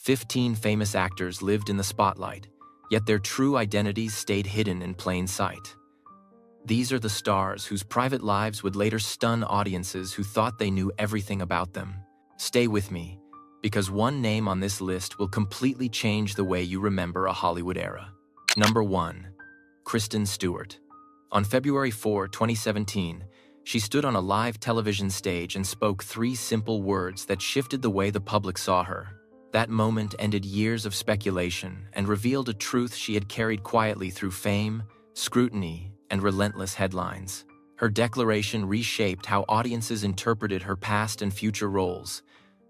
15 famous actors lived in the spotlight, yet their true identities stayed hidden in plain sight. These are the stars whose private lives would later stun audiences who thought they knew everything about them. Stay with me, because one name on this list will completely change the way you remember a Hollywood era. Number 1. Kristen Stewart. On February 4, 2017, she stood on a live television stage and spoke 3 simple words that shifted the way the public saw her. That moment ended years of speculation and revealed a truth she had carried quietly through fame, scrutiny, and relentless headlines. Her declaration reshaped how audiences interpreted her past and future roles,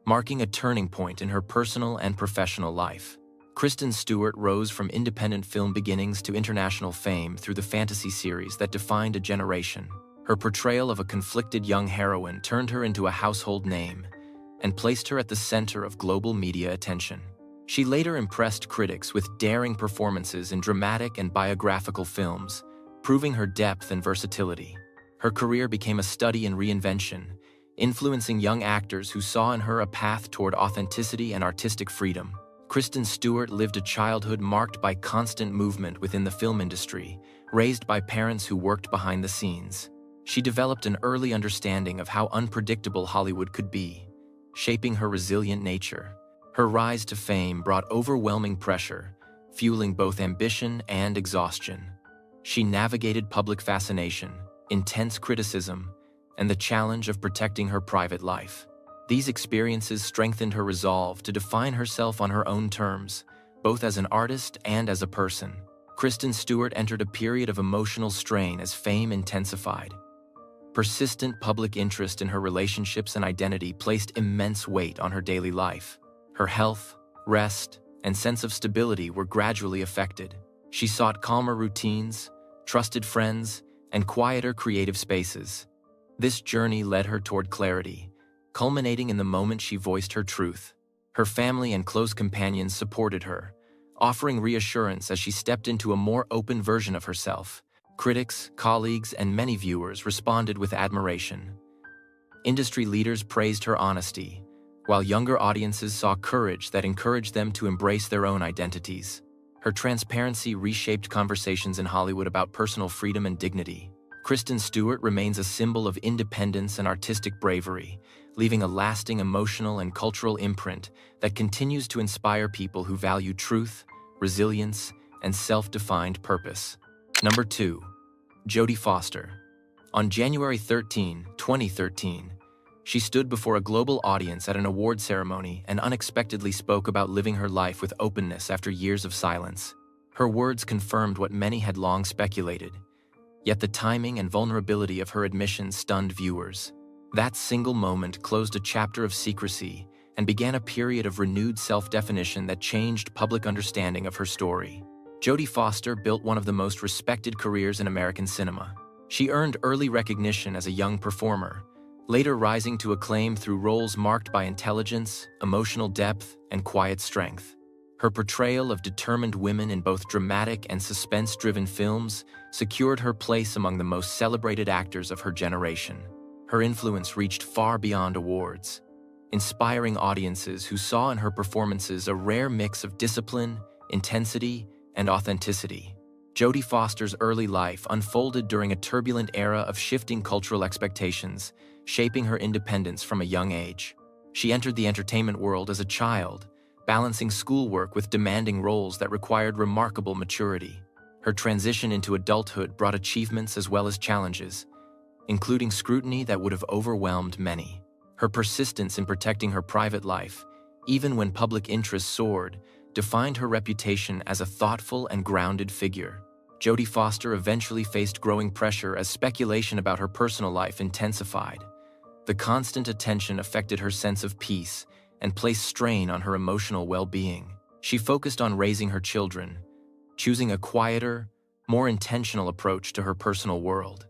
marking a turning point in her personal and professional life. Kristen Stewart rose from independent film beginnings to international fame through the fantasy series that defined a generation. Her portrayal of a conflicted young heroine turned her into a household name and placed her at the center of global media attention. She later impressed critics with daring performances in dramatic and biographical films, proving her depth and versatility. Her career became a study in reinvention, influencing young actors who saw in her a path toward authenticity and artistic freedom. Kristen Stewart lived a childhood marked by constant movement within the film industry, raised by parents who worked behind the scenes. She developed an early understanding of how unpredictable Hollywood could be, shaping her resilient nature. Her rise to fame brought overwhelming pressure, fueling both ambition and exhaustion. She navigated public fascination, intense criticism, and the challenge of protecting her private life. These experiences strengthened her resolve to define herself on her own terms, both as an artist and as a person. Kristen Stewart entered a period of emotional strain as fame intensified. Persistent public interest in her relationships and identity placed immense weight on her daily life. Her health, rest, and sense of stability were gradually affected. She sought calmer routines, trusted friends, and quieter creative spaces. This journey led her toward clarity, culminating in the moment she voiced her truth. Her family and close companions supported her, offering reassurance as she stepped into a more open version of herself. Critics, colleagues, and many viewers responded with admiration. Industry leaders praised her honesty, while younger audiences saw courage that encouraged them to embrace their own identities. Her transparency reshaped conversations in Hollywood about personal freedom and dignity. Kristen Stewart remains a symbol of independence and artistic bravery, leaving a lasting emotional and cultural imprint that continues to inspire people who value truth, resilience, and self-defined purpose. Number 2. Jodie Foster. On January 13, 2013, she stood before a global audience at an award ceremony and unexpectedly spoke about living her life with openness after years of silence. Her words confirmed what many had long speculated, yet the timing and vulnerability of her admission stunned viewers. That single moment closed a chapter of secrecy and began a period of renewed self-definition that changed public understanding of her story. Jodie Foster built one of the most respected careers in American cinema. She earned early recognition as a young performer, later rising to acclaim through roles marked by intelligence, emotional depth, and quiet strength. Her portrayal of determined women in both dramatic and suspense-driven films secured her place among the most celebrated actors of her generation. Her influence reached far beyond awards, inspiring audiences who saw in her performances a rare mix of discipline, intensity, and authenticity. Jodie Foster's early life unfolded during a turbulent era of shifting cultural expectations, shaping her independence from a young age. She entered the entertainment world as a child, balancing schoolwork with demanding roles that required remarkable maturity. Her transition into adulthood brought achievements as well as challenges, including scrutiny that would have overwhelmed many. Her persistence in protecting her private life, even when public interest soared, defined her reputation as a thoughtful and grounded figure. Jodie Foster eventually faced growing pressure as speculation about her personal life intensified. The constant attention affected her sense of peace and placed strain on her emotional well-being. She focused on raising her children, choosing a quieter, more intentional approach to her personal world.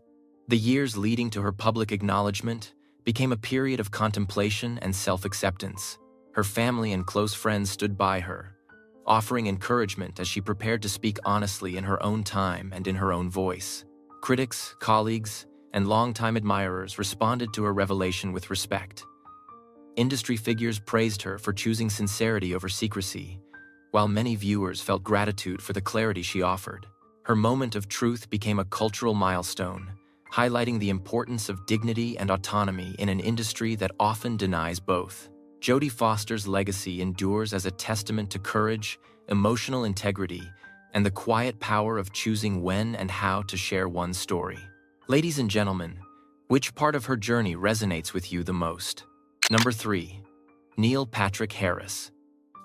The years leading to her public acknowledgement became a period of contemplation and self-acceptance. Her family and close friends stood by her, offering encouragement as she prepared to speak honestly in her own time and in her own voice. Critics, colleagues, and longtime admirers responded to her revelation with respect. Industry figures praised her for choosing sincerity over secrecy, while many viewers felt gratitude for the clarity she offered. Her moment of truth became a cultural milestone, highlighting the importance of dignity and autonomy in an industry that often denies both. Jodie Foster's legacy endures as a testament to courage, emotional integrity, and the quiet power of choosing when and how to share one's story. Ladies and gentlemen, which part of her journey resonates with you the most? Number 3. Neil Patrick Harris.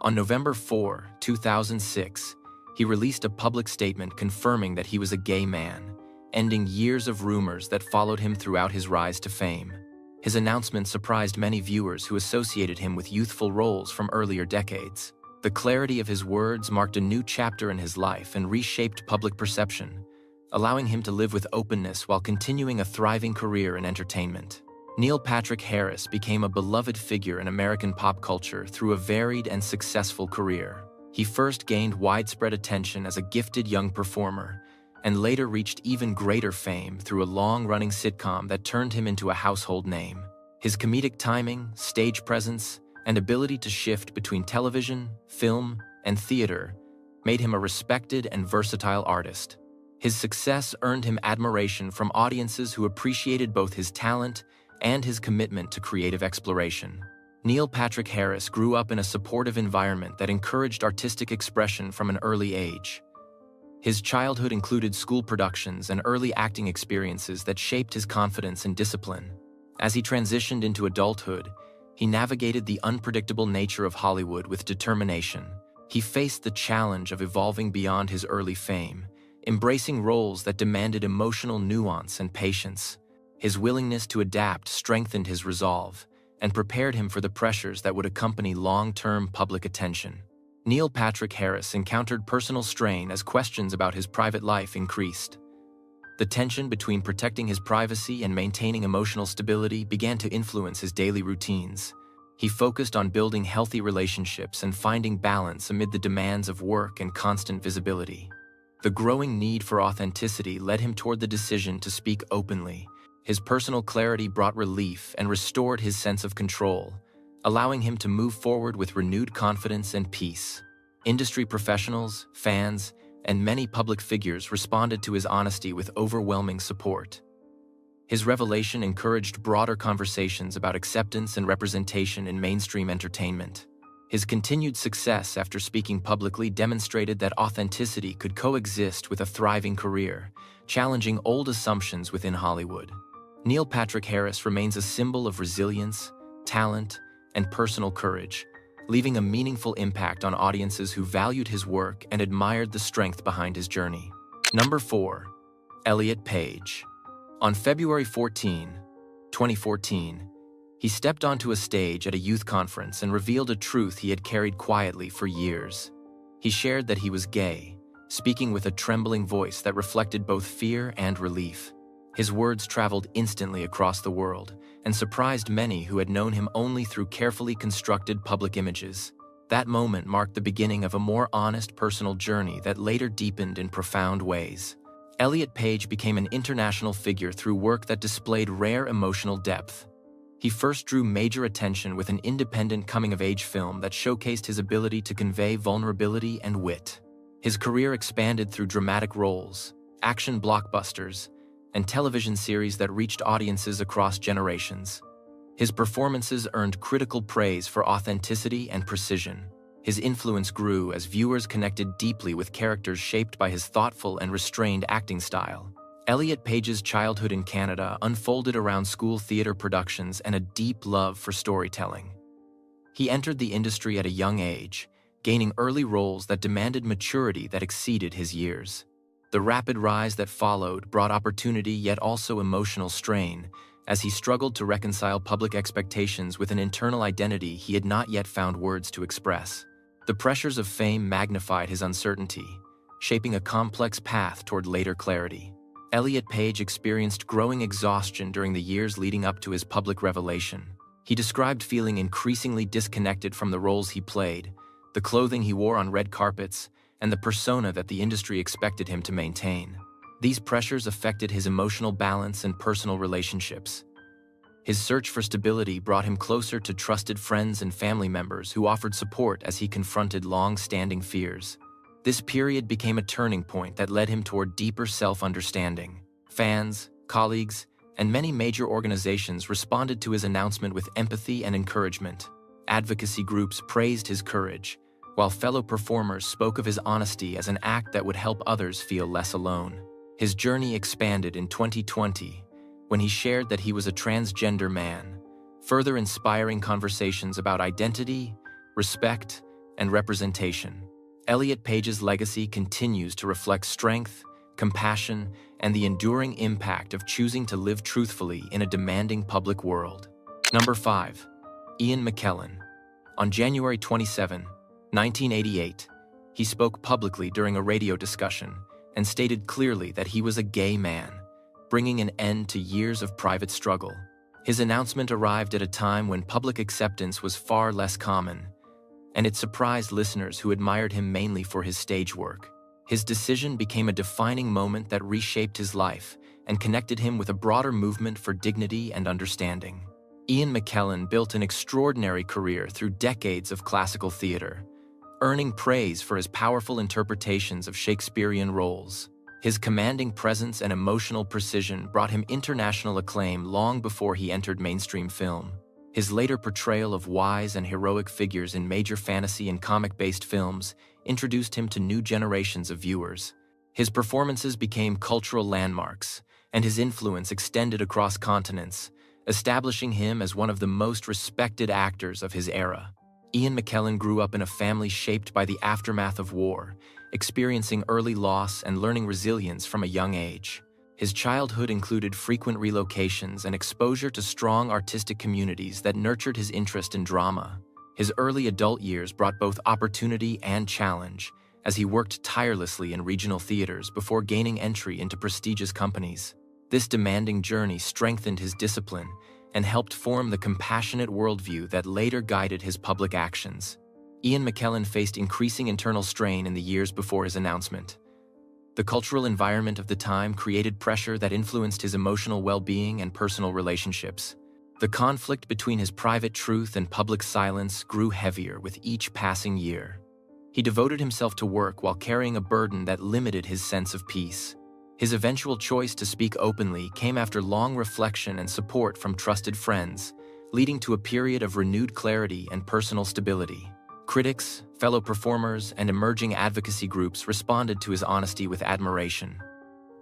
On November 4, 2006, he released a public statement confirming that he was a gay man, ending years of rumors that followed him throughout his rise to fame. His announcement surprised many viewers who associated him with youthful roles from earlier decades. The clarity of his words marked a new chapter in his life and reshaped public perception, allowing him to live with openness while continuing a thriving career in entertainment. Neil Patrick Harris became a beloved figure in American pop culture through a varied and successful career. He first gained widespread attention as a gifted young performer, and later reached even greater fame through a long-running sitcom that turned him into a household name. His comedic timing, stage presence, and ability to shift between television, film, and theater made him a respected and versatile artist. His success earned him admiration from audiences who appreciated both his talent and his commitment to creative exploration. Neil Patrick Harris grew up in a supportive environment that encouraged artistic expression from an early age. His childhood included school productions and early acting experiences that shaped his confidence and discipline. As he transitioned into adulthood, he navigated the unpredictable nature of Hollywood with determination. He faced the challenge of evolving beyond his early fame, embracing roles that demanded emotional nuance and patience. His willingness to adapt strengthened his resolve and prepared him for the pressures that would accompany long-term public attention. Neil Patrick Harris encountered personal strain as questions about his private life increased. The tension between protecting his privacy and maintaining emotional stability began to influence his daily routines. He focused on building healthy relationships and finding balance amid the demands of work and constant visibility. The growing need for authenticity led him toward the decision to speak openly. His personal clarity brought relief and restored his sense of control, allowing him to move forward with renewed confidence and peace. Industry professionals, fans, and many public figures responded to his honesty with overwhelming support. His revelation encouraged broader conversations about acceptance and representation in mainstream entertainment. His continued success after speaking publicly demonstrated that authenticity could coexist with a thriving career, challenging old assumptions within Hollywood. Neil Patrick Harris remains a symbol of resilience, talent, and personal courage, leaving a meaningful impact on audiences who valued his work and admired the strength behind his journey. Number 4. Elliot Page. On February 14, 2014, he stepped onto a stage at a youth conference and revealed a truth he had carried quietly for years. He shared that he was gay, speaking with a trembling voice that reflected both fear and relief. His words traveled instantly across the world and surprised many who had known him only through carefully constructed public images. That moment marked the beginning of a more honest personal journey that later deepened in profound ways. Elliot Page became an international figure through work that displayed rare emotional depth. He first drew major attention with an independent coming-of-age film that showcased his ability to convey vulnerability and wit. His career expanded through dramatic roles, action blockbusters, and television series that reached audiences across generations. His performances earned critical praise for authenticity and precision. His influence grew as viewers connected deeply with characters shaped by his thoughtful and restrained acting style. Elliot Page's childhood in Canada unfolded around school theater productions and a deep love for storytelling. He entered the industry at a young age, gaining early roles that demanded maturity that exceeded his years. The rapid rise that followed brought opportunity yet also emotional strain, as he struggled to reconcile public expectations with an internal identity he had not yet found words to express. The pressures of fame magnified his uncertainty, shaping a complex path toward later clarity. Elliot Page experienced growing exhaustion during the years leading up to his public revelation. He described feeling increasingly disconnected from the roles he played, the clothing he wore on red carpets, and the persona that the industry expected him to maintain. These pressures affected his emotional balance and personal relationships. His search for stability brought him closer to trusted friends and family members who offered support as he confronted long-standing fears. This period became a turning point that led him toward deeper self-understanding. Fans, colleagues, and many major organizations responded to his announcement with empathy and encouragement. Advocacy groups praised his courage, while fellow performers spoke of his honesty as an act that would help others feel less alone. His journey expanded in 2020 when he shared that he was a transgender man, further inspiring conversations about identity, respect, and representation. Elliot Page's legacy continues to reflect strength, compassion, and the enduring impact of choosing to live truthfully in a demanding public world. Number 5. Ian McKellen. On January 27, 1988, he spoke publicly during a radio discussion and stated clearly that he was a gay man, bringing an end to years of private struggle. His announcement arrived at a time when public acceptance was far less common, and it surprised listeners who admired him mainly for his stage work. His decision became a defining moment that reshaped his life and connected him with a broader movement for dignity and understanding. Ian McKellen built an extraordinary career through decades of classical theater, earning praise for his powerful interpretations of Shakespearean roles. His commanding presence and emotional precision brought him international acclaim long before he entered mainstream film. His later portrayal of wise and heroic figures in major fantasy and comic-based films introduced him to new generations of viewers. His performances became cultural landmarks, and his influence extended across continents, establishing him as one of the most respected actors of his era. Ian McKellen grew up in a family shaped by the aftermath of war, experiencing early loss and learning resilience from a young age. His childhood included frequent relocations and exposure to strong artistic communities that nurtured his interest in drama. His early adult years brought both opportunity and challenge, as he worked tirelessly in regional theaters before gaining entry into prestigious companies. This demanding journey strengthened his discipline and helped form the compassionate worldview that later guided his public actions. Ian McKellen faced increasing internal strain in the years before his announcement. The cultural environment of the time created pressure that influenced his emotional well-being and personal relationships. The conflict between his private truth and public silence grew heavier with each passing year. He devoted himself to work while carrying a burden that limited his sense of peace. His eventual choice to speak openly came after long reflection and support from trusted friends, leading to a period of renewed clarity and personal stability. Critics, fellow performers, and emerging advocacy groups responded to his honesty with admiration.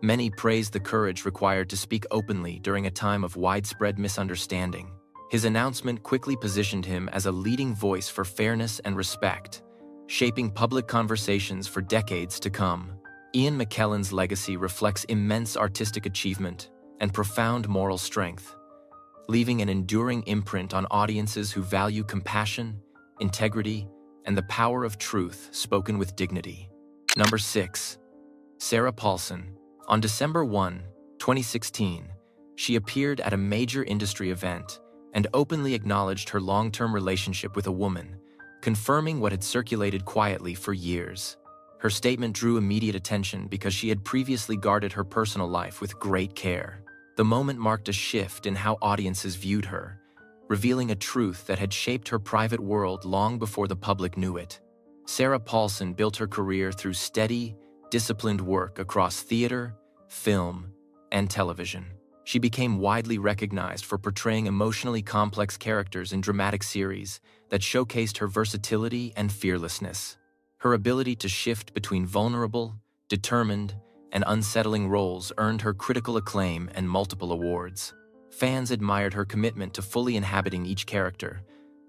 Many praised the courage required to speak openly during a time of widespread misunderstanding. His announcement quickly positioned him as a leading voice for fairness and respect, shaping public conversations for decades to come. Ian McKellen's legacy reflects immense artistic achievement and profound moral strength, leaving an enduring imprint on audiences who value compassion, integrity, and the power of truth spoken with dignity. Number 6. Sarah Paulson. On December 1, 2016, she appeared at a major industry event and openly acknowledged her long-term relationship with a woman, confirming what had circulated quietly for years. Her statement drew immediate attention because she had previously guarded her personal life with great care. The moment marked a shift in how audiences viewed her, revealing a truth that had shaped her private world long before the public knew it. Sarah Paulson built her career through steady, disciplined work across theater, film, and television. She became widely recognized for portraying emotionally complex characters in dramatic series that showcased her versatility and fearlessness. Her ability to shift between vulnerable, determined, and unsettling roles earned her critical acclaim and multiple awards. Fans admired her commitment to fully inhabiting each character,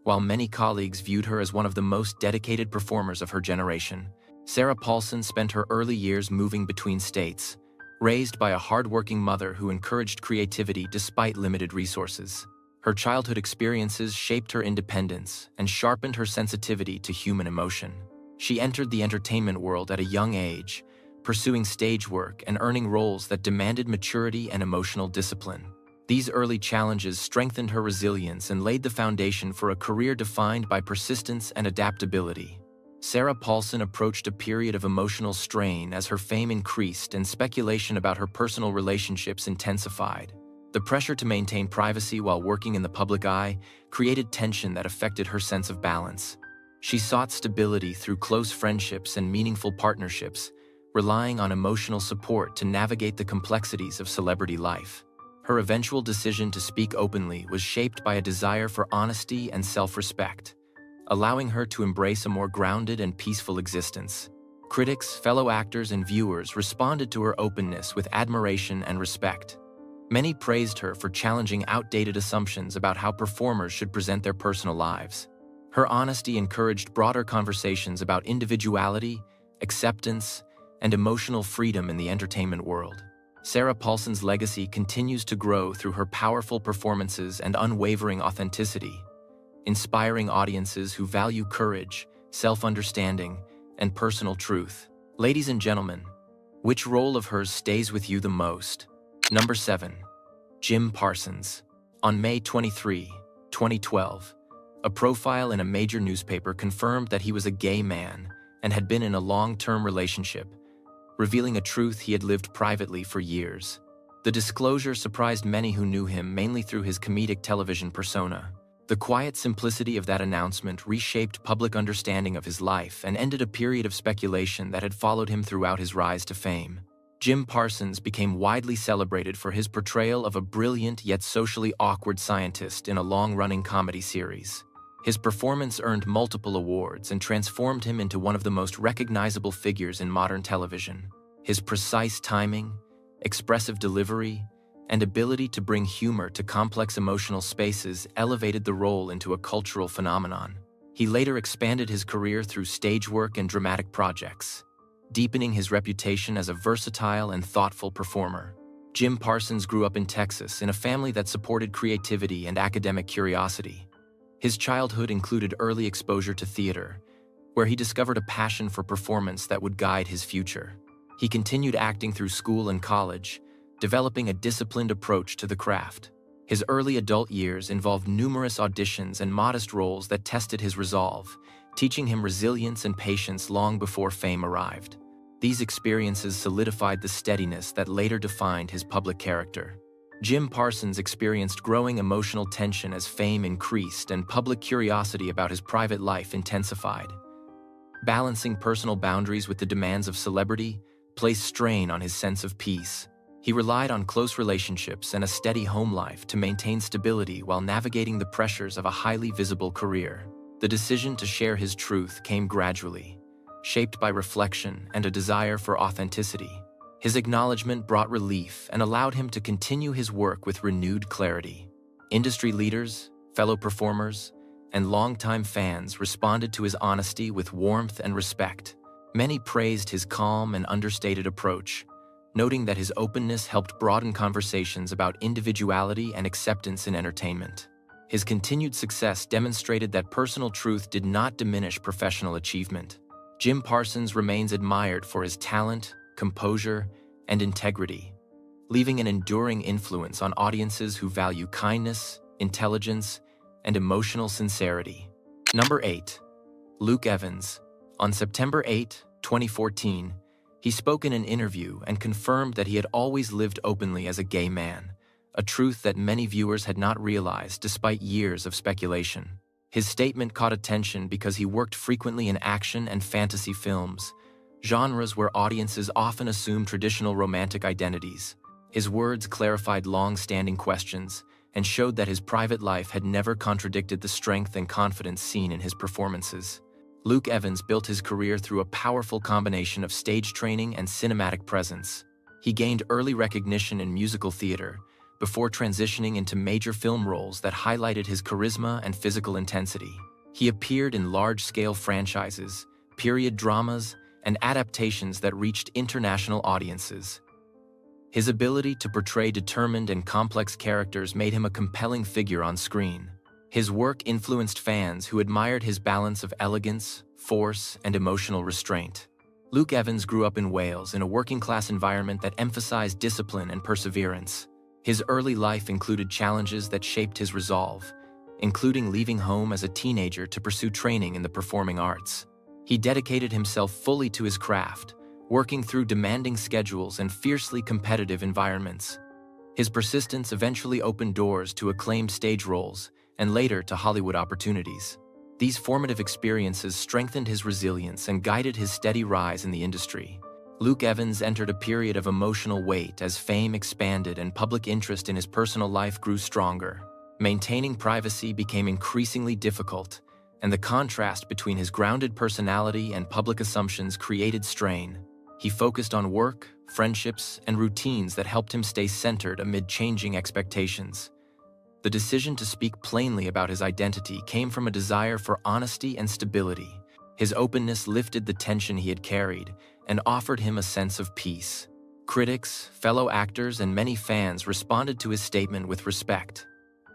while many colleagues viewed her as one of the most dedicated performers of her generation. Sarah Paulson spent her early years moving between states, raised by a hardworking mother who encouraged creativity despite limited resources. Her childhood experiences shaped her independence and sharpened her sensitivity to human emotion. She entered the entertainment world at a young age, pursuing stage work and earning roles that demanded maturity and emotional discipline. These early challenges strengthened her resilience and laid the foundation for a career defined by persistence and adaptability. Sarah Paulson approached a period of emotional strain as her fame increased and speculation about her personal relationships intensified. The pressure to maintain privacy while working in the public eye created tension that affected her sense of balance. She sought stability through close friendships and meaningful partnerships, relying on emotional support to navigate the complexities of celebrity life. Her eventual decision to speak openly was shaped by a desire for honesty and self-respect, allowing her to embrace a more grounded and peaceful existence. Critics, fellow actors, and viewers responded to her openness with admiration and respect. Many praised her for challenging outdated assumptions about how performers should present their personal lives. Her honesty encouraged broader conversations about individuality, acceptance, and emotional freedom in the entertainment world. Sarah Paulson's legacy continues to grow through her powerful performances and unwavering authenticity, inspiring audiences who value courage, self-understanding, and personal truth. Ladies and gentlemen, which role of hers stays with you the most? Number 7. Jim Parsons. On May 23, 2012, a profile in a major newspaper confirmed that he was a gay man and had been in a long-term relationship, revealing a truth he had lived privately for years. The disclosure surprised many who knew him mainly through his comedic television persona. The quiet simplicity of that announcement reshaped public understanding of his life and ended a period of speculation that had followed him throughout his rise to fame. Jim Parsons became widely celebrated for his portrayal of a brilliant yet socially awkward scientist in a long-running comedy series. His performance earned multiple awards and transformed him into one of the most recognizable figures in modern television. His precise timing, expressive delivery, and ability to bring humor to complex emotional spaces elevated the role into a cultural phenomenon. He later expanded his career through stage work and dramatic projects, deepening his reputation as a versatile and thoughtful performer. Jim Parsons grew up in Texas in a family that supported creativity and academic curiosity. His childhood included early exposure to theater, where he discovered a passion for performance that would guide his future. He continued acting through school and college, developing a disciplined approach to the craft. His early adult years involved numerous auditions and modest roles that tested his resolve, teaching him resilience and patience long before fame arrived. These experiences solidified the steadiness that later defined his public character. Jim Parsons experienced growing emotional tension as fame increased and public curiosity about his private life intensified. Balancing personal boundaries with the demands of celebrity placed strain on his sense of peace. He relied on close relationships and a steady home life to maintain stability while navigating the pressures of a highly visible career. The decision to share his truth came gradually, shaped by reflection and a desire for authenticity. His acknowledgement brought relief and allowed him to continue his work with renewed clarity. Industry leaders, fellow performers, and longtime fans responded to his honesty with warmth and respect. Many praised his calm and understated approach, noting that his openness helped broaden conversations about individuality and acceptance in entertainment. His continued success demonstrated that personal truth did not diminish professional achievement. Jim Parsons remains admired for his talent, composure, and integrity, leaving an enduring influence on audiences who value kindness, intelligence, and emotional sincerity. Number 8. Luke Evans. On September 8, 2014, he spoke in an interview and confirmed that he had always lived openly as a gay man, a truth that many viewers had not realized despite years of speculation. His statement caught attention because he worked frequently in action and fantasy films, genres where audiences often assume traditional romantic identities. His words clarified long-standing questions and showed that his private life had never contradicted the strength and confidence seen in his performances. Luke Evans built his career through a powerful combination of stage training and cinematic presence. He gained early recognition in musical theater before transitioning into major film roles that highlighted his charisma and physical intensity. He appeared in large-scale franchises, period dramas, and adaptations that reached international audiences. His ability to portray determined and complex characters made him a compelling figure on screen. His work influenced fans who admired his balance of elegance, force, and emotional restraint. Luke Evans grew up in Wales in a working-class environment that emphasized discipline and perseverance. His early life included challenges that shaped his resolve, including leaving home as a teenager to pursue training in the performing arts. He dedicated himself fully to his craft, working through demanding schedules and fiercely competitive environments. His persistence eventually opened doors to acclaimed stage roles and later to Hollywood opportunities. These formative experiences strengthened his resilience and guided his steady rise in the industry. Luke Evans entered a period of emotional weight as fame expanded and public interest in his personal life grew stronger. Maintaining privacy became increasingly difficult, and the contrast between his grounded personality and public assumptions created strain. He focused on work, friendships, and routines that helped him stay centered amid changing expectations. The decision to speak plainly about his identity came from a desire for honesty and stability. His openness lifted the tension he had carried and offered him a sense of peace. Critics, fellow actors, and many fans responded to his statement with respect.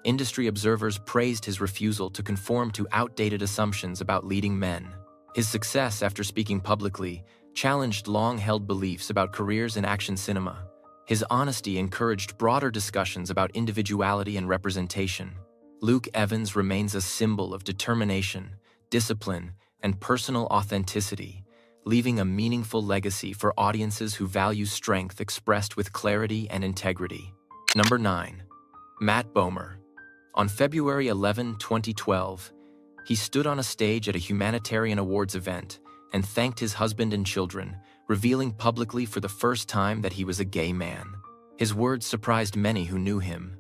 Industry observers praised his refusal to conform to outdated assumptions about leading men. His success after speaking publicly challenged long-held beliefs about careers in action cinema. His honesty encouraged broader discussions about individuality and representation. Luke Evans remains a symbol of determination, discipline, and personal authenticity, leaving a meaningful legacy for audiences who value strength expressed with clarity and integrity. Number 9. Matt Bomer. On February 11, 2012, he stood on a stage at a humanitarian awards event and thanked his husband and children, revealing publicly for the first time that he was a gay man. His words surprised many who knew him,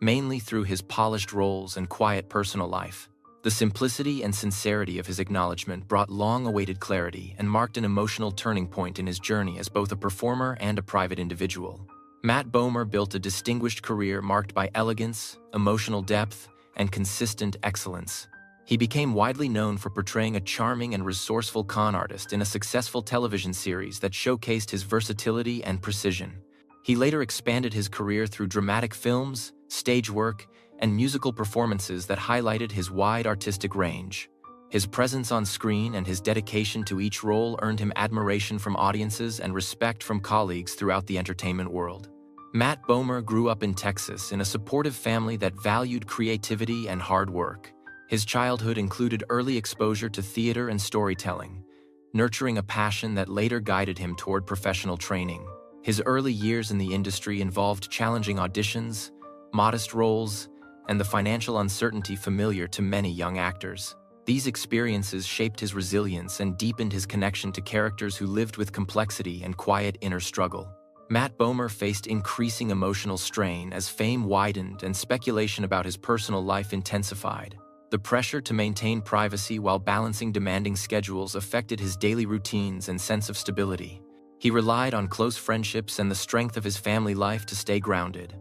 mainly through his polished roles and quiet personal life. The simplicity and sincerity of his acknowledgement brought long-awaited clarity and marked an emotional turning point in his journey as both a performer and a private individual. Matt Bomer built a distinguished career marked by elegance, emotional depth, and consistent excellence. He became widely known for portraying a charming and resourceful con artist in a successful television series that showcased his versatility and precision. He later expanded his career through dramatic films, stage work, and musical performances that highlighted his wide artistic range. His presence on screen and his dedication to each role earned him admiration from audiences and respect from colleagues throughout the entertainment world. Matt Bomer grew up in Texas in a supportive family that valued creativity and hard work. His childhood included early exposure to theater and storytelling, nurturing a passion that later guided him toward professional training. His early years in the industry involved challenging auditions, modest roles, and the financial uncertainty familiar to many young actors. These experiences shaped his resilience and deepened his connection to characters who lived with complexity and quiet inner struggle. Matt Bomer faced increasing emotional strain as fame widened and speculation about his personal life intensified. The pressure to maintain privacy while balancing demanding schedules affected his daily routines and sense of stability. He relied on close friendships and the strength of his family life to stay grounded.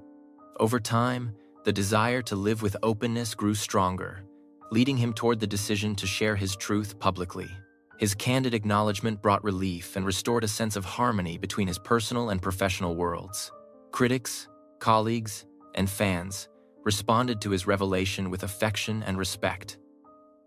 Over time, the desire to live with openness grew stronger, leading him toward the decision to share his truth publicly. His candid acknowledgement brought relief and restored a sense of harmony between his personal and professional worlds. Critics, colleagues, and fans responded to his revelation with affection and respect.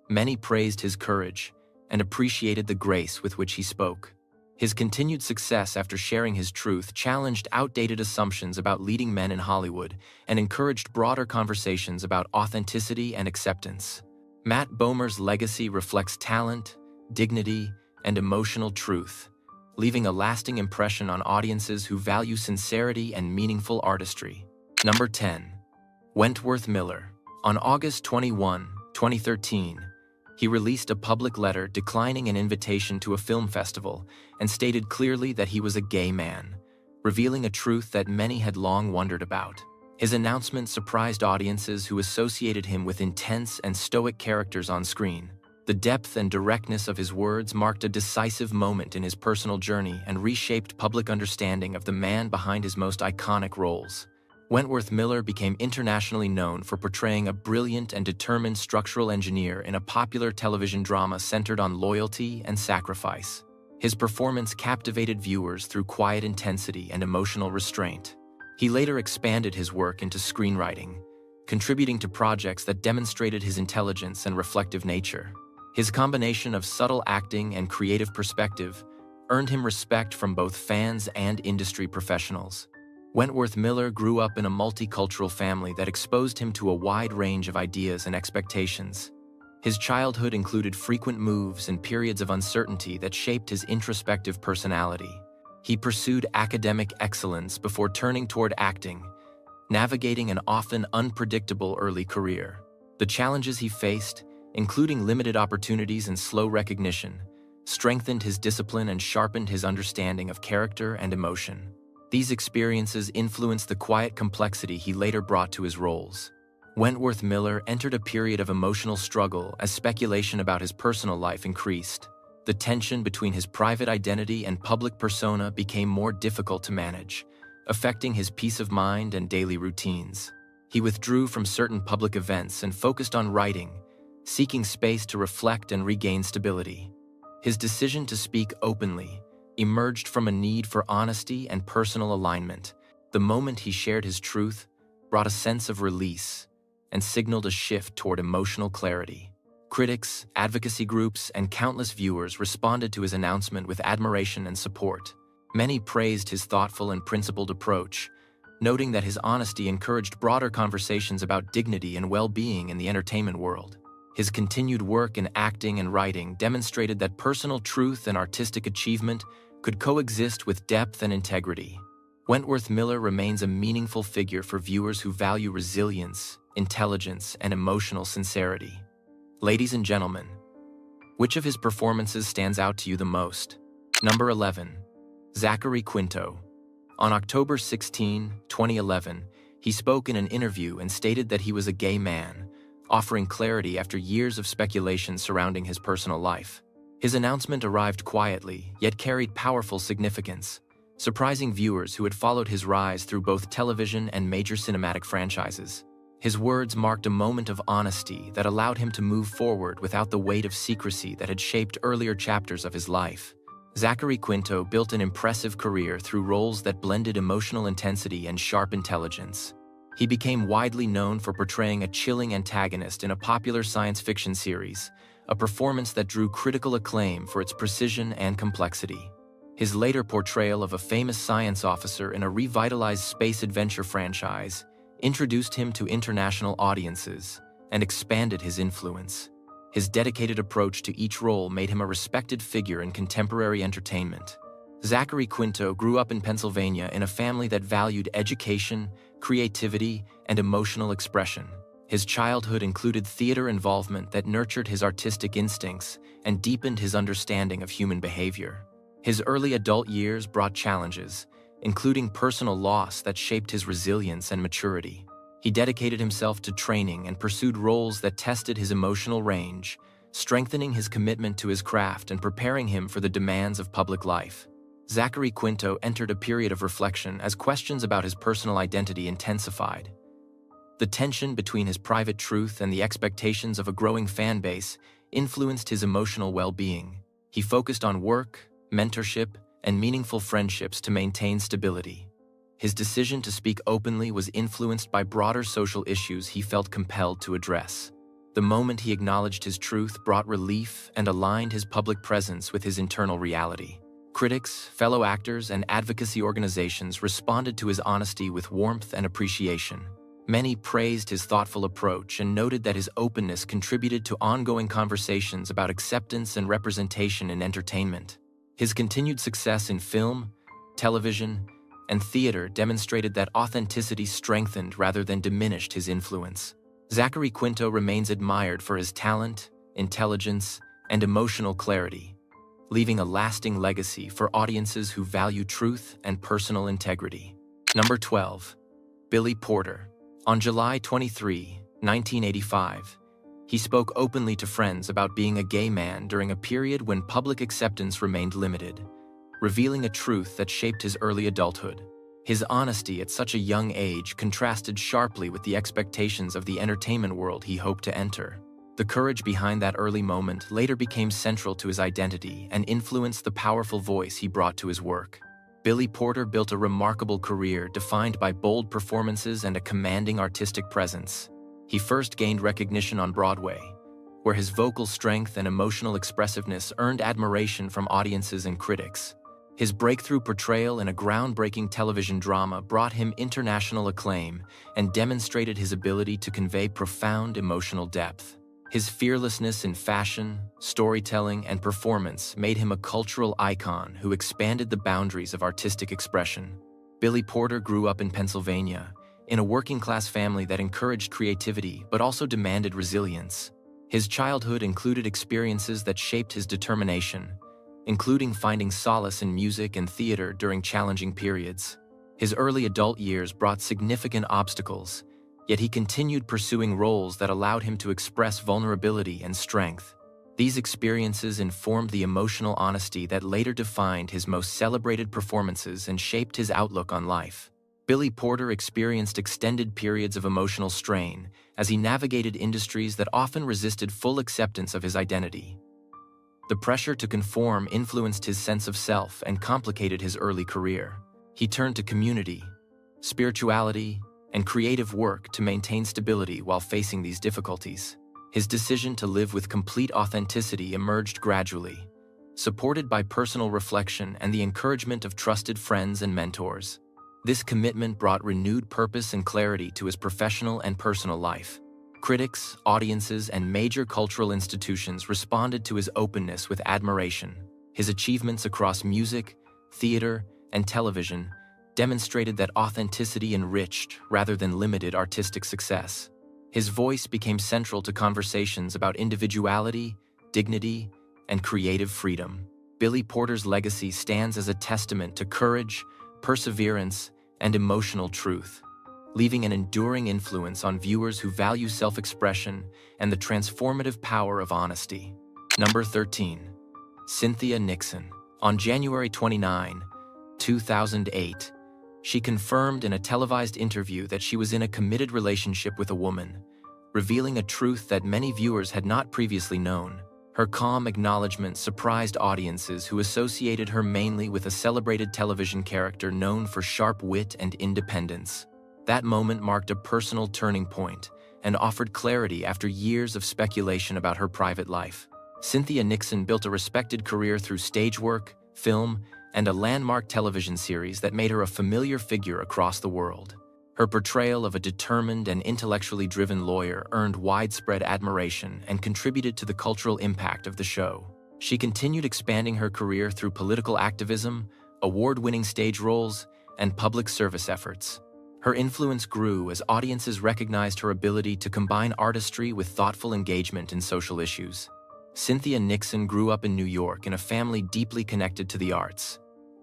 Many praised his courage and appreciated the grace with which he spoke. His continued success after sharing his truth challenged outdated assumptions about leading men in Hollywood and encouraged broader conversations about authenticity and acceptance. Matt Bomer's legacy reflects talent, dignity, and emotional truth, leaving a lasting impression on audiences who value sincerity and meaningful artistry. Number 10. Wentworth Miller. On August 21, 2013, he released a public letter declining an invitation to a film festival and stated clearly that he was a gay man, revealing a truth that many had long wondered about. His announcement surprised audiences who associated him with intense and stoic characters on screen. The depth and directness of his words marked a decisive moment in his personal journey and reshaped public understanding of the man behind his most iconic roles. Wentworth Miller became internationally known for portraying a brilliant and determined structural engineer in a popular television drama centered on loyalty and sacrifice. His performance captivated viewers through quiet intensity and emotional restraint. He later expanded his work into screenwriting, contributing to projects that demonstrated his intelligence and reflective nature. His combination of subtle acting and creative perspective earned him respect from both fans and industry professionals. Wentworth Miller grew up in a multicultural family that exposed him to a wide range of ideas and expectations. His childhood included frequent moves and periods of uncertainty that shaped his introspective personality. He pursued academic excellence before turning toward acting, navigating an often unpredictable early career. The challenges he faced, including limited opportunities and slow recognition, strengthened his discipline and sharpened his understanding of character and emotion. These experiences influenced the quiet complexity he later brought to his roles. Wentworth Miller entered a period of emotional struggle as speculation about his personal life increased. The tension between his private identity and public persona became more difficult to manage, affecting his peace of mind and daily routines. He withdrew from certain public events and focused on writing, seeking space to reflect and regain stability. His decision to speak openly emerged from a need for honesty and personal alignment. The moment he shared his truth brought a sense of release and signaled a shift toward emotional clarity. Critics, advocacy groups, and countless viewers responded to his announcement with admiration and support. Many praised his thoughtful and principled approach, noting that his honesty encouraged broader conversations about dignity and well-being in the entertainment world. His continued work in acting and writing demonstrated that personal truth and artistic achievement could coexist with depth and integrity. Wentworth Miller remains a meaningful figure for viewers who value resilience, intelligence, and emotional sincerity. Ladies and gentlemen, which of his performances stands out to you the most? Number 11. Zachary Quinto. On October 16, 2011, he spoke in an interview and stated that he was a gay man, offering clarity after years of speculation surrounding his personal life. His announcement arrived quietly, yet carried powerful significance, surprising viewers who had followed his rise through both television and major cinematic franchises. His words marked a moment of honesty that allowed him to move forward without the weight of secrecy that had shaped earlier chapters of his life. Zachary Quinto built an impressive career through roles that blended emotional intensity and sharp intelligence. He became widely known for portraying a chilling antagonist in a popular science fiction series, a performance that drew critical acclaim for its precision and complexity. His later portrayal of a famous science officer in a revitalized space adventure franchise introduced him to international audiences and expanded his influence. His dedicated approach to each role made him a respected figure in contemporary entertainment. Zachary Quinto grew up in Pennsylvania in a family that valued education, creativity, and emotional expression. His childhood included theater involvement that nurtured his artistic instincts and deepened his understanding of human behavior. His early adult years brought challenges, including personal loss that shaped his resilience and maturity. He dedicated himself to training and pursued roles that tested his emotional range, strengthening his commitment to his craft and preparing him for the demands of public life. Zachary Quinto entered a period of reflection as questions about his personal identity intensified. The tension between his private truth and the expectations of a growing fan base influenced his emotional well-being. He focused on work, mentorship, and meaningful friendships to maintain stability. His decision to speak openly was influenced by broader social issues he felt compelled to address. The moment he acknowledged his truth brought relief and aligned his public presence with his internal reality. Critics, fellow actors, and advocacy organizations responded to his honesty with warmth and appreciation. Many praised his thoughtful approach and noted that his openness contributed to ongoing conversations about acceptance and representation in entertainment. His continued success in film, television, and theater demonstrated that authenticity strengthened rather than diminished his influence. Zachary Quinto remains admired for his talent, intelligence, and emotional clarity, leaving a lasting legacy for audiences who value truth and personal integrity. Number 12. Billy Porter. On July 23, 1985, he spoke openly to friends about being a gay man during a period when public acceptance remained limited, revealing a truth that shaped his early adulthood. His honesty at such a young age contrasted sharply with the expectations of the entertainment world he hoped to enter. The courage behind that early moment later became central to his identity and influenced the powerful voice he brought to his work. Billy Porter built a remarkable career defined by bold performances and a commanding artistic presence. He first gained recognition on Broadway, where his vocal strength and emotional expressiveness earned admiration from audiences and critics. His breakthrough portrayal in a groundbreaking television drama brought him international acclaim and demonstrated his ability to convey profound emotional depth. His fearlessness in fashion, storytelling, and performance made him a cultural icon who expanded the boundaries of artistic expression. Billy Porter grew up in Pennsylvania, in a working-class family that encouraged creativity but also demanded resilience. His childhood included experiences that shaped his determination, including finding solace in music and theater during challenging periods. His early adult years brought significant obstacles, yet he continued pursuing roles that allowed him to express vulnerability and strength. These experiences informed the emotional honesty that later defined his most celebrated performances and shaped his outlook on life. Billy Porter experienced extended periods of emotional strain as he navigated industries that often resisted full acceptance of his identity. The pressure to conform influenced his sense of self and complicated his early career. He turned to community, spirituality, and creative work to maintain stability while facing these difficulties. His decision to live with complete authenticity emerged gradually, supported by personal reflection and the encouragement of trusted friends and mentors. This commitment brought renewed purpose and clarity to his professional and personal life. Critics, audiences, and major cultural institutions responded to his openness with admiration. His achievements across music, theater, and television demonstrated that authenticity enriched rather than limited artistic success. His voice became central to conversations about individuality, dignity, and creative freedom. Billy Porter's legacy stands as a testament to courage, perseverance, and emotional truth, leaving an enduring influence on viewers who value self-expression and the transformative power of honesty. Number 13. Cynthia Nixon. On January 29, 2008, she confirmed in a televised interview that she was in a committed relationship with a woman, revealing a truth that many viewers had not previously known. Her calm acknowledgement surprised audiences who associated her mainly with a celebrated television character known for sharp wit and independence. That moment marked a personal turning point and offered clarity after years of speculation about her private life. Cynthia Nixon built a respected career through stage work, film, and a landmark television series that made her a familiar figure across the world. Her portrayal of a determined and intellectually driven lawyer earned widespread admiration and contributed to the cultural impact of the show. She continued expanding her career through political activism, award-winning stage roles, and public service efforts. Her influence grew as audiences recognized her ability to combine artistry with thoughtful engagement in social issues. Cynthia Nixon grew up in New York in a family deeply connected to the arts.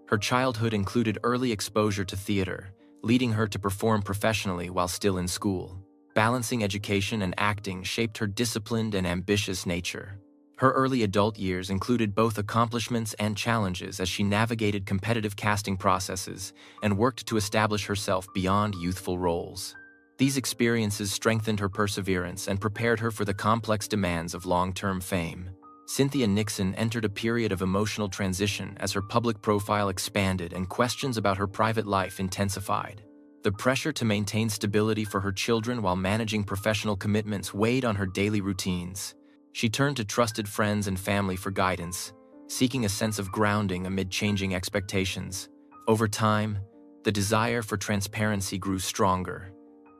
Her childhood included early exposure to theater, leading her to perform professionally while still in school. Balancing education and acting shaped her disciplined and ambitious nature. Her early adult years included both accomplishments and challenges as she navigated competitive casting processes and worked to establish herself beyond youthful roles. These experiences strengthened her perseverance and prepared her for the complex demands of long-term fame. Cynthia Nixon entered a period of emotional transition as her public profile expanded and questions about her private life intensified. The pressure to maintain stability for her children while managing professional commitments weighed on her daily routines. She turned to trusted friends and family for guidance, seeking a sense of grounding amid changing expectations. Over time, the desire for transparency grew stronger,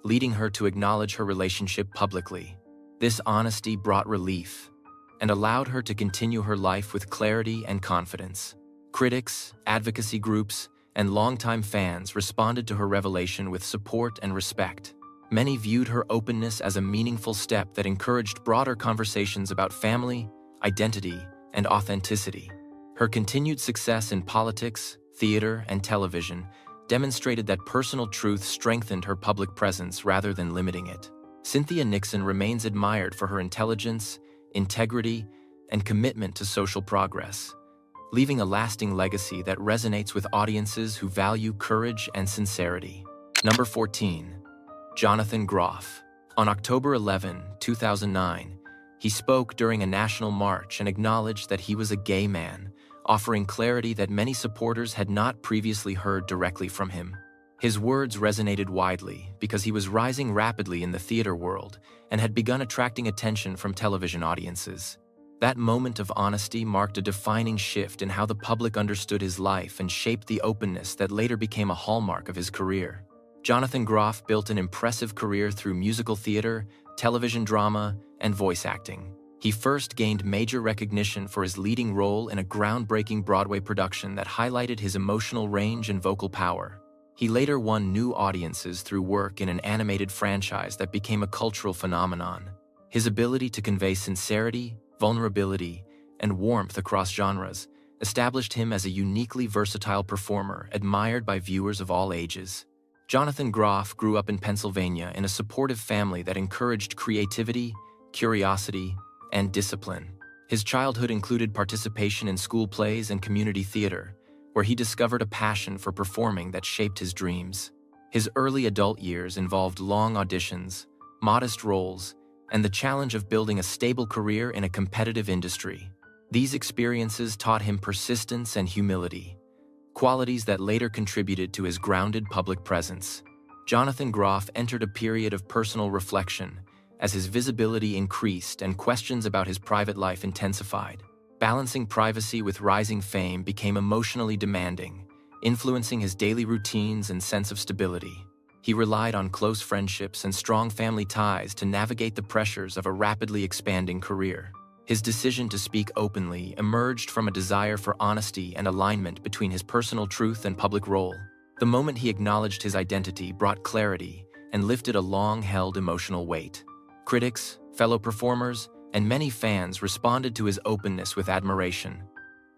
leading her to acknowledge her relationship publicly. This honesty brought relief and allowed her to continue her life with clarity and confidence. Critics, advocacy groups, and longtime fans responded to her revelation with support and respect. Many viewed her openness as a meaningful step that encouraged broader conversations about family, identity, and authenticity. Her continued success in politics, theater, and television demonstrated that personal truth strengthened her public presence rather than limiting it. Cynthia Nixon remains admired for her intelligence, integrity, and commitment to social progress, leaving a lasting legacy that resonates with audiences who value courage and sincerity. Number 14. Jonathan Groff. On October 11, 2009, he spoke during a national march and acknowledged that he was a gay man, offering clarity that many supporters had not previously heard directly from him. His words resonated widely because he was rising rapidly in the theater world and had begun attracting attention from television audiences. That moment of honesty marked a defining shift in how the public understood his life and shaped the openness that later became a hallmark of his career. Jonathan Groff built an impressive career through musical theater, television drama, and voice acting. He first gained major recognition for his leading role in a groundbreaking Broadway production that highlighted his emotional range and vocal power. He later won new audiences through work in an animated franchise that became a cultural phenomenon. His ability to convey sincerity, vulnerability, and warmth across genres established him as a uniquely versatile performer admired by viewers of all ages. Jonathan Groff grew up in Pennsylvania in a supportive family that encouraged creativity, curiosity, and discipline. His childhood included participation in school plays and community theater, where he discovered a passion for performing that shaped his dreams. His early adult years involved long auditions, modest roles, and the challenge of building a stable career in a competitive industry. These experiences taught him persistence and humility, qualities that later contributed to his grounded public presence. Jonathan Groff entered a period of personal reflection as his visibility increased and questions about his private life intensified. Balancing privacy with rising fame became emotionally demanding, influencing his daily routines and sense of stability. He relied on close friendships and strong family ties to navigate the pressures of a rapidly expanding career. His decision to speak openly emerged from a desire for honesty and alignment between his personal truth and public role. The moment he acknowledged his identity brought clarity and lifted a long-held emotional weight. Critics, fellow performers, and many fans responded to his openness with admiration.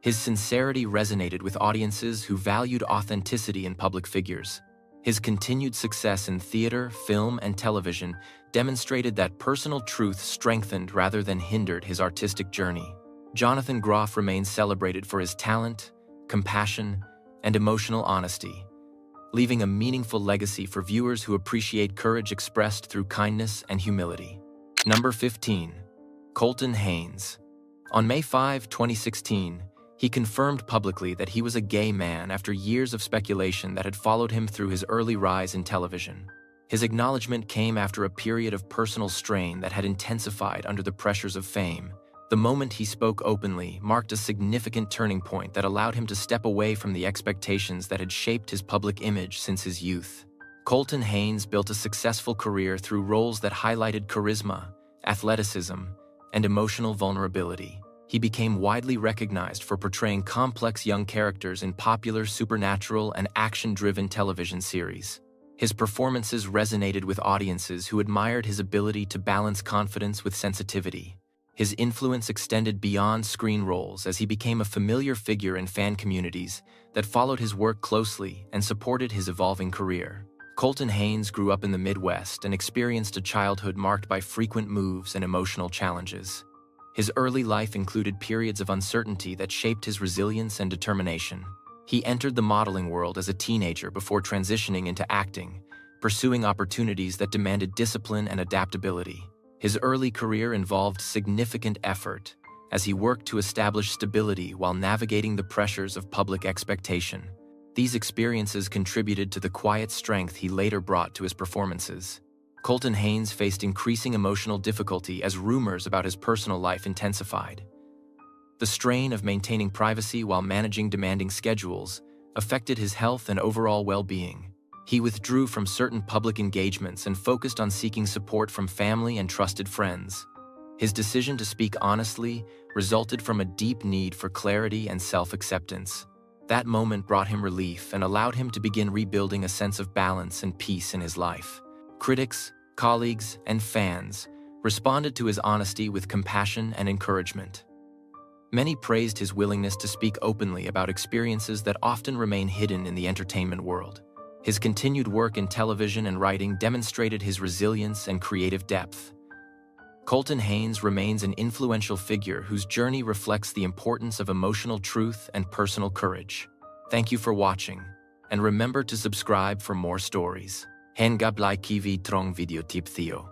His sincerity resonated with audiences who valued authenticity in public figures. His continued success in theater, film, and television demonstrated that personal truth strengthened rather than hindered his artistic journey. Jonathan Groff remains celebrated for his talent, compassion, and emotional honesty, leaving a meaningful legacy for viewers who appreciate courage expressed through kindness and humility. Number 15. Colton Haynes. On May 5, 2016, he confirmed publicly that he was a gay man after years of speculation that had followed him through his early rise in television. His acknowledgement came after a period of personal strain that had intensified under the pressures of fame. The moment he spoke openly marked a significant turning point that allowed him to step away from the expectations that had shaped his public image since his youth. Colton Haynes built a successful career through roles that highlighted charisma, athleticism, and emotional vulnerability. He became widely recognized for portraying complex young characters in popular supernatural and action-driven television series. His performances resonated with audiences who admired his ability to balance confidence with sensitivity. His influence extended beyond screen roles as he became a familiar figure in fan communities that followed his work closely and supported his evolving career. Colton Haynes grew up in the Midwest and experienced a childhood marked by frequent moves and emotional challenges. His early life included periods of uncertainty that shaped his resilience and determination. He entered the modeling world as a teenager before transitioning into acting, pursuing opportunities that demanded discipline and adaptability. His early career involved significant effort as he worked to establish stability while navigating the pressures of public expectation. These experiences contributed to the quiet strength he later brought to his performances. Colton Haynes faced increasing emotional difficulty as rumors about his personal life intensified. The strain of maintaining privacy while managing demanding schedules affected his health and overall well-being. He withdrew from certain public engagements and focused on seeking support from family and trusted friends. His decision to speak honestly resulted from a deep need for clarity and self-acceptance. That moment brought him relief and allowed him to begin rebuilding a sense of balance and peace in his life. Critics, colleagues, and fans responded to his honesty with compassion and encouragement. Many praised his willingness to speak openly about experiences that often remain hidden in the entertainment world. His continued work in television and writing demonstrated his resilience and creative depth. Colton Haynes remains an influential figure whose journey reflects the importance of emotional truth and personal courage. Thank you for watching, and remember to subscribe for more stories. Hanggang like kivi trong video tip Theo.